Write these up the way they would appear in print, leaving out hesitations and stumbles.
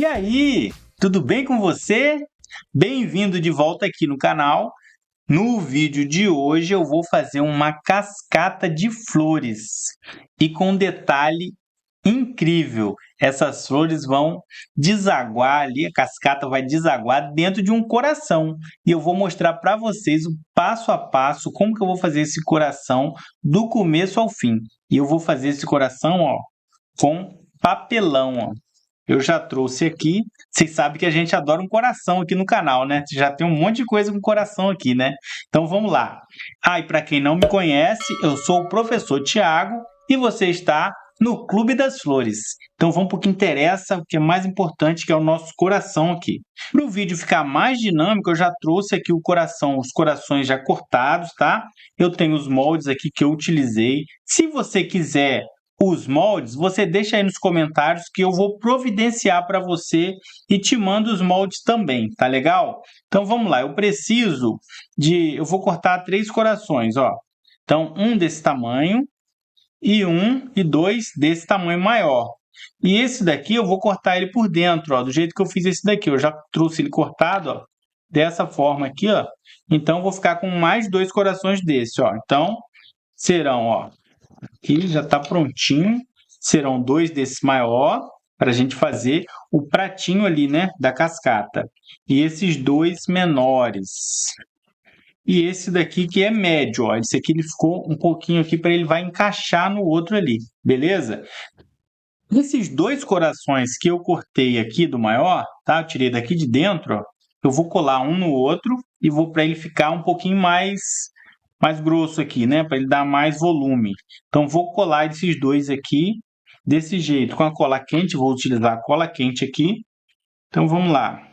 E aí, tudo bem com você? Bem-vindo de volta aqui no canal. No vídeo de hoje eu vou fazer uma cascata de flores e com um detalhe incrível. Essas flores vão desaguar ali, a cascata vai desaguar dentro de um coração. E eu vou mostrar para vocês o passo a passo como que eu vou fazer esse coração do começo ao fim. E eu vou fazer esse coração, ó, com papelão, ó. Eu já trouxe aqui. Vocês sabem que a gente adora um coração aqui no canal, né? Já tem um monte de coisa com coração aqui, né? Então vamos lá. E para quem não me conhece, eu sou o professor Tiago e você está no Clube das Flores. Então vamos para o que interessa, o que é mais importante, que é o nosso coração aqui. Para o vídeo ficar mais dinâmico, eu já trouxe aqui o coração, os corações já cortados, tá? Eu tenho os moldes aqui que eu utilizei. Se você quiser os moldes, você deixa aí nos comentários que eu vou providenciar para você e te mando os moldes também, tá legal? Então vamos lá, eu vou cortar 3 corações, ó. Então um desse tamanho e um e dois desse tamanho maior. E esse daqui eu vou cortar ele por dentro, ó, do jeito que eu fiz esse daqui. Eu já trouxe ele cortado, ó, dessa forma aqui, ó. Então vou ficar com mais 2 corações desse, ó. Então serão, ó, aqui já está prontinho. Serão 2 desses maior para a gente fazer o pratinho ali, né, da cascata. E esses 2 menores. E esse daqui que é médio, ó. Esse aqui ele ficou um pouquinho aqui para ele vai encaixar no outro ali, beleza? Esses 2 corações que eu cortei aqui do maior, tá? Eu tirei daqui de dentro, ó. Eu vou colar um no outro e vou para ele ficar um pouquinho mais grosso aqui, né? Para ele dar mais volume. Então, vou colar esses 2 aqui desse jeito, com a cola quente. Vou utilizar a cola quente aqui. Então, vamos lá.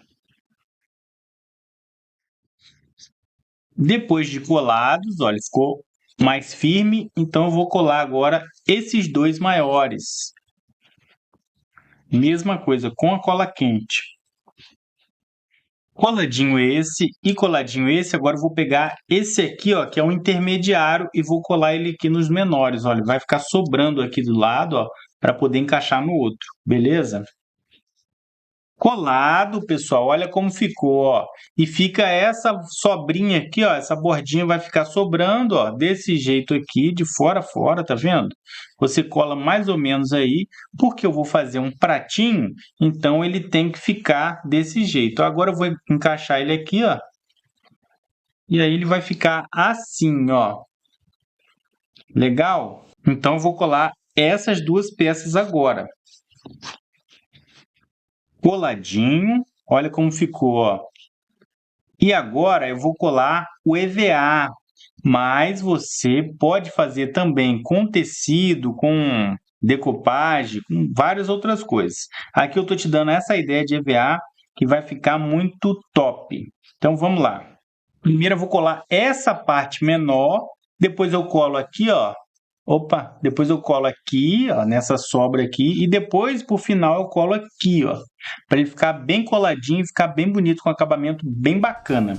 Depois de colados, olha, ficou mais firme. Então, eu vou colar agora esses 2 maiores. Mesma coisa, com a cola quente. Coladinho esse e coladinho esse, agora eu vou pegar esse aqui, ó, que é um intermediário e vou colar ele aqui nos menores, olha, vai ficar sobrando aqui do lado, ó, para poder encaixar no outro, beleza? Colado, pessoal, olha como ficou, ó, e fica essa sobrinha aqui, ó, essa bordinha vai ficar sobrando, ó, desse jeito aqui, de fora a fora, tá vendo? Você cola mais ou menos aí, porque eu vou fazer um pratinho, então ele tem que ficar desse jeito. Agora eu vou encaixar ele aqui, ó, e aí ele vai ficar assim, ó. Legal? Então eu vou colar essas 2 peças agora. Coladinho, olha como ficou, ó. E agora eu vou colar o EVA, mas você pode fazer também com tecido, com decopagem, com várias outras coisas. Aqui eu estou te dando essa ideia de EVA que vai ficar muito top. Então vamos lá. Primeiro eu vou colar essa parte menor, depois eu colo aqui, ó. Opa, depois eu colo aqui, ó, nessa sobra aqui, e depois, por final, eu colo aqui, ó, para ele ficar bem coladinho e ficar bem bonito, com um acabamento bem bacana.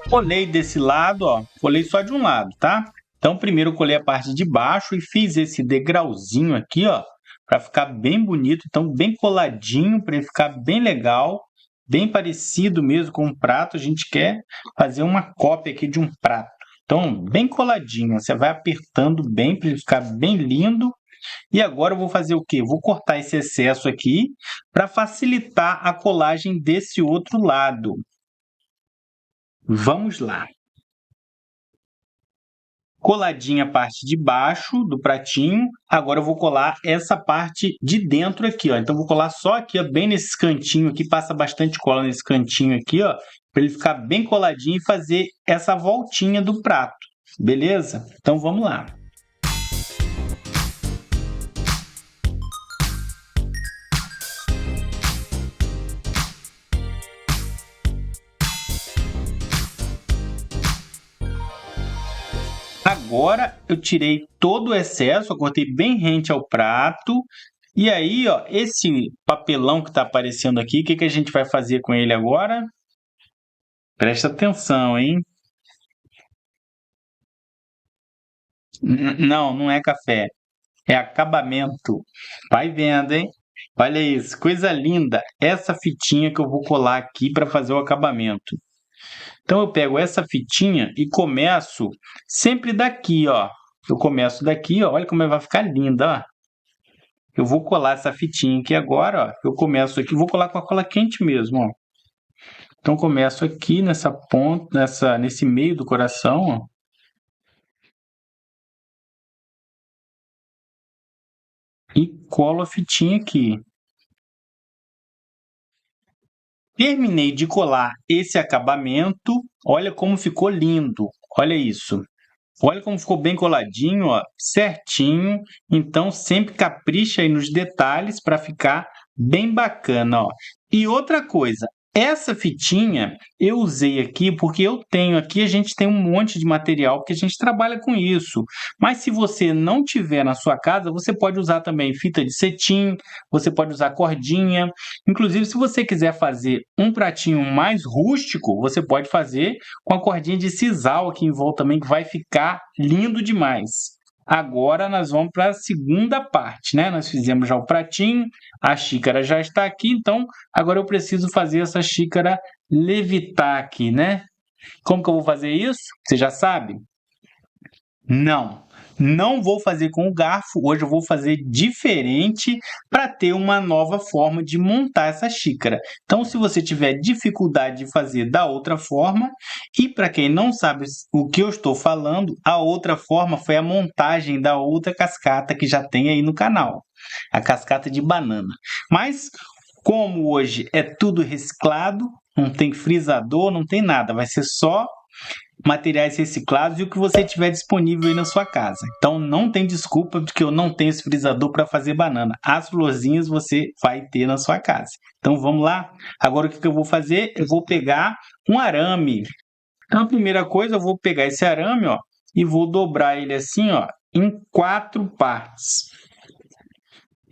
Colei desse lado, ó, colei só de um lado, tá? Então, primeiro eu colei a parte de baixo e fiz esse degrauzinho aqui, ó, para ficar bem bonito, então bem coladinho, para ele ficar bem legal, bem parecido mesmo com um prato. A gente quer fazer uma cópia aqui de um prato. Então, bem coladinho, você vai apertando bem para ele ficar bem lindo. E agora eu vou fazer o quê? Eu vou cortar esse excesso aqui para facilitar a colagem desse outro lado. Vamos lá. Coladinha a parte de baixo do pratinho. Agora eu vou colar essa parte de dentro aqui, ó. Então vou colar só aqui, ó, bem nesse cantinho aqui, passa bastante cola nesse cantinho aqui, ó, para ele ficar bem coladinho e fazer essa voltinha do prato. Beleza? Então vamos lá. Agora eu tirei todo o excesso, eu cortei bem rente ao prato. E aí, ó, esse papelão que está aparecendo aqui, o que a gente vai fazer com ele agora? Presta atenção, hein? Não, não é café, é acabamento. Vai vendo, hein? Olha isso, coisa linda. Essa fitinha que eu vou colar aqui para fazer o acabamento. Então eu pego essa fitinha e começo sempre daqui, ó. Eu começo daqui, ó. Olha como vai ficar linda, ó. Eu vou colar essa fitinha aqui agora, ó. Eu começo aqui, vou colar com a cola quente mesmo, ó. Então começo aqui nessa ponta, nesse meio do coração, ó. E colo a fitinha aqui. Terminei de colar esse acabamento. Olha como ficou lindo. Olha isso. Olha como ficou bem coladinho, ó, certinho. Então sempre capricha aí nos detalhes para ficar bem bacana, ó. E outra coisa, essa fitinha eu usei aqui porque eu tenho aqui, a gente tem um monte de material porque a gente trabalha com isso. Mas se você não tiver na sua casa, você pode usar também fita de cetim, você pode usar cordinha. Inclusive, se você quiser fazer um pratinho mais rústico, você pode fazer com a cordinha de sisal aqui em volta também, que vai ficar lindo demais. Agora nós vamos para a segunda parte, né? Nós fizemos já o pratinho, a xícara já está aqui, então agora eu preciso fazer essa xícara levitar aqui, né? Como que eu vou fazer isso? Você já sabe? Não, não vou fazer com o garfo. Hoje eu vou fazer diferente para ter uma nova forma de montar essa xícara. Então, se você tiver dificuldade de fazer da outra forma, e para quem não sabe o que eu estou falando, a outra forma foi a montagem da outra cascata que já tem aí no canal, a cascata de banana. Mas como hoje é tudo reciclado, não tem frisador, não tem nada, vai ser só materiais reciclados e o que você tiver disponível aí na sua casa. Então não tem desculpa de que eu não tenho esse frisador para fazer banana. As florzinhas você vai ter na sua casa. Então vamos lá? Agora o que eu vou fazer? Eu vou pegar um arame. Então a primeira coisa, eu vou pegar esse arame, ó, e vou dobrar ele assim, ó, em 4 partes.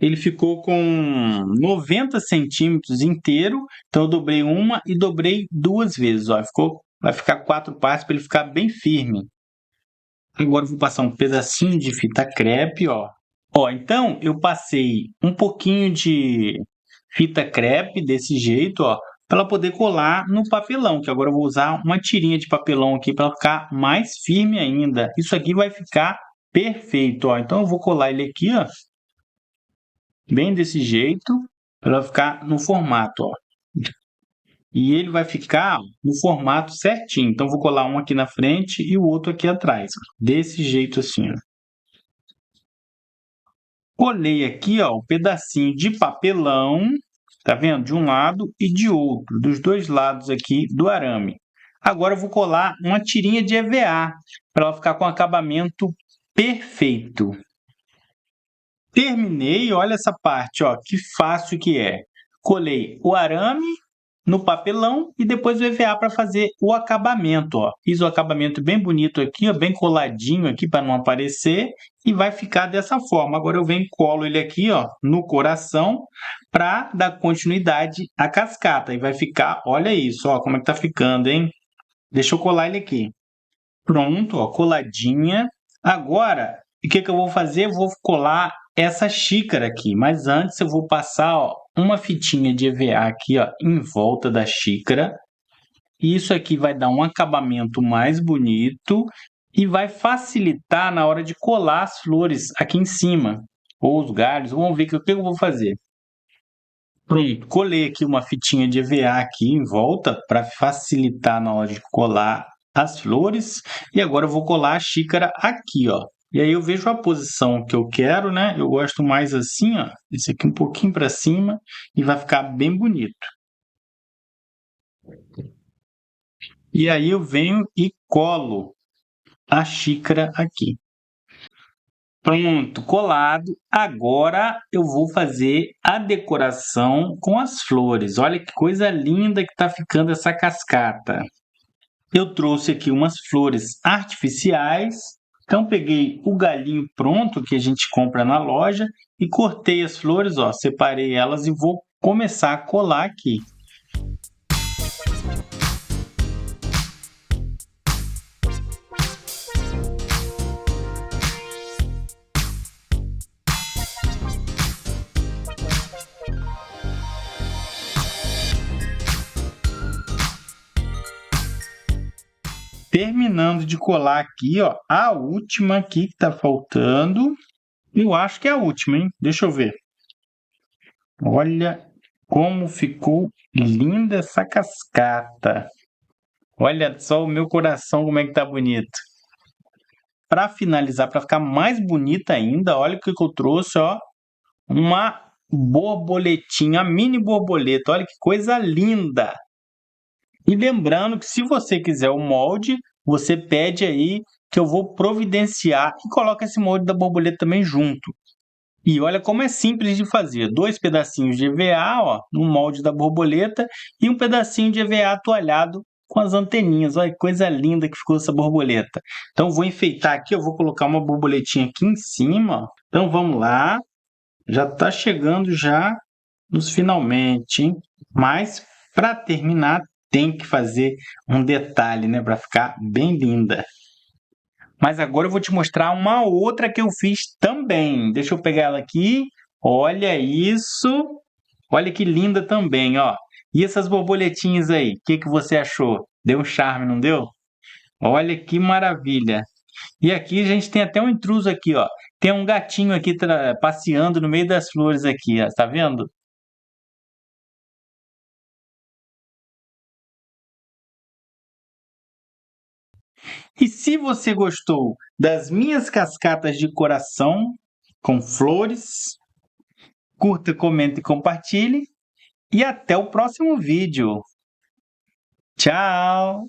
Ele ficou com 90 centímetros inteiro, então eu dobrei uma e dobrei 2 vezes, ó, vai ficar 4 partes para ele ficar bem firme. Agora eu vou passar um pedacinho de fita crepe, ó. Ó, então eu passei um pouquinho de fita crepe desse jeito, ó, para ela poder colar no papelão, que agora eu vou usar uma tirinha de papelão aqui para ficar mais firme ainda. Isso aqui vai ficar perfeito, ó. Então eu vou colar ele aqui, ó, bem desse jeito, para ficar no formato, ó. E ele vai ficar no formato certinho. Então, vou colar um aqui na frente e o outro aqui atrás. Desse jeito assim, ó. Colei aqui, ó, um pedacinho de papelão, tá vendo? De um lado e de outro, dos dois lados aqui do arame. Agora eu vou colar uma tirinha de EVA, para ela ficar com acabamento perfeito. Terminei, olha essa parte, ó, que fácil que é. Colei o arame no papelão e depois o EVA para fazer o acabamento, ó. Fiz o acabamento bem bonito aqui, ó, bem coladinho aqui para não aparecer e vai ficar dessa forma. Agora eu venho e colo ele aqui, ó, no coração para dar continuidade à cascata e vai ficar, olha isso, ó, como é que tá ficando, hein? Deixa eu colar ele aqui. Pronto, ó, coladinha. Agora, o que eu vou fazer? Eu vou colar essa xícara aqui, mas antes eu vou passar, ó, uma fitinha de EVA aqui, ó, em volta da xícara. Isso aqui vai dar um acabamento mais bonito e vai facilitar na hora de colar as flores aqui em cima, ou os galhos. Vamos ver o que eu vou fazer. Pronto, colei aqui uma fitinha de EVA aqui em volta para facilitar na hora de colar as flores. E agora eu vou colar a xícara aqui, ó. E aí eu vejo a posição que eu quero, né? Eu gosto mais assim, ó. Esse aqui um pouquinho para cima e vai ficar bem bonito. E aí eu venho e colo a xícara aqui. Pronto, colado. Agora eu vou fazer a decoração com as flores. Olha que coisa linda que está ficando essa cascata. Eu trouxe aqui umas flores artificiais Então, peguei o galinho pronto que a gente compra na loja e cortei as flores, ó, separei elas e vou começar a colar aqui. Terminando de colar aqui, ó, a última aqui que tá faltando. Eu acho que é a última, hein? Deixa eu ver. Olha como ficou linda essa cascata. Olha só o meu coração como é que tá bonito. Para finalizar, para ficar mais bonita ainda, olha o que eu trouxe, ó, uma borboletinha, mini borboleta. Olha que coisa linda. E lembrando que se você quiser o molde, você pede aí que eu vou providenciar e coloca esse molde da borboleta também junto. E olha como é simples de fazer. 2 pedacinhos de EVA, ó, no molde da borboleta e um pedacinho de EVA toalhado com as anteninhas. Olha que coisa linda que ficou essa borboleta. Então vou enfeitar aqui, eu vou colocar uma borboletinha aqui em cima, ó. Então vamos lá. Já está chegando já nos finalmente, hein? Mas para terminar tem que fazer um detalhe, né, para ficar bem linda. Mas agora eu vou te mostrar uma outra que eu fiz também. Deixa eu pegar ela aqui. Olha isso. Olha que linda também, ó. E essas borboletinhas aí? O que você achou? Deu um charme, não deu? Olha que maravilha. E aqui a gente tem até um intruso aqui, ó. Tem um gatinho aqui passeando no meio das flores aqui, ó. Tá vendo? E se você gostou das minhas cascatas de coração com flores, curta, comenta e compartilhe. E até o próximo vídeo. Tchau!